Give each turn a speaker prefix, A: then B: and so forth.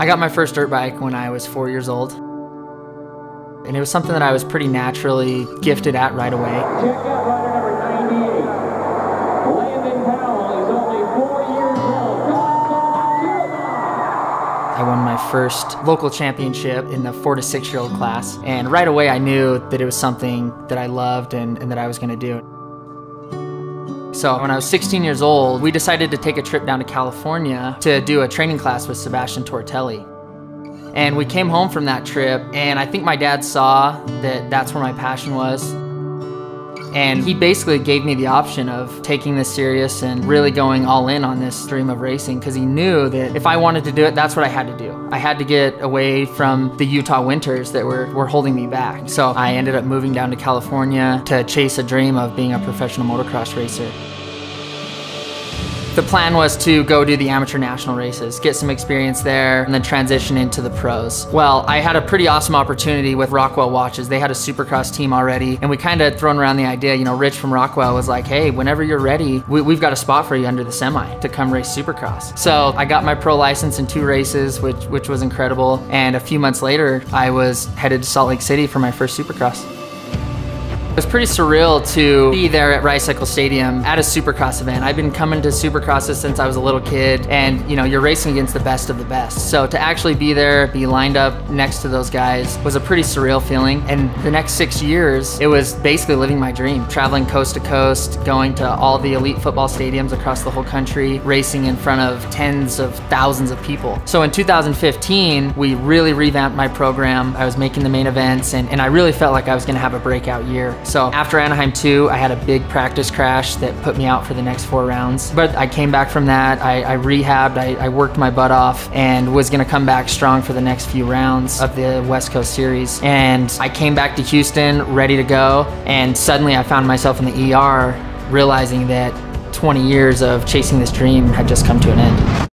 A: I got my first dirt bike when I was 4 years old. And it was something that I was pretty naturally gifted at right away.
B: Check out rider number 98. Landon Powell is only 4 years old.
A: I won my first local championship in the 4 to 6 year old class. And right away I knew that it was something that I loved and that I was going to do. So when I was 16 years old, we decided to take a trip down to California to do a training class with Sebastian Tortelli. And we came home from that trip, and I think my dad saw that that's where my passion was. And he basically gave me the option of taking this serious and really going all in on this dream of racing, because he knew that if I wanted to do it, that's what I had to do. I had to get away from the Utah winters that were holding me back. So I ended up moving down to California to chase a dream of being a professional motocross racer. The plan was to go do the amateur national races, get some experience there, and then transition into the pros. Well, I had a pretty awesome opportunity with Rockwell Watches. They had a supercross team already, and we kind of thrown around the idea, you know, Rich from Rockwell was like, hey, whenever you're ready, we've got a spot for you under the semi to come race supercross. So I got my pro license in 2 races, which was incredible, and a few months later, I was headed to Salt Lake City for my first supercross. It was pretty surreal to be there at Ricycle Stadium at a supercross event. I've been coming to supercrosses since I was a little kid, and you know, you're racing against the best of the best. So to actually be there, be lined up next to those guys was a pretty surreal feeling. And the next 6 years, it was basically living my dream, traveling coast to coast, going to all the elite football stadiums across the whole country, racing in front of tens of thousands of people. So in 2015, we really revamped my program. I was making the main events, and I really felt like I was gonna have a breakout year. So after Anaheim 2, I had a big practice crash that put me out for the next 4 rounds. But I came back from that, I rehabbed, I worked my butt off, and was gonna come back strong for the next few rounds of the West Coast Series. And I came back to Houston ready to go, and suddenly I found myself in the ER, realizing that 20 years of chasing this dream had just come to an end.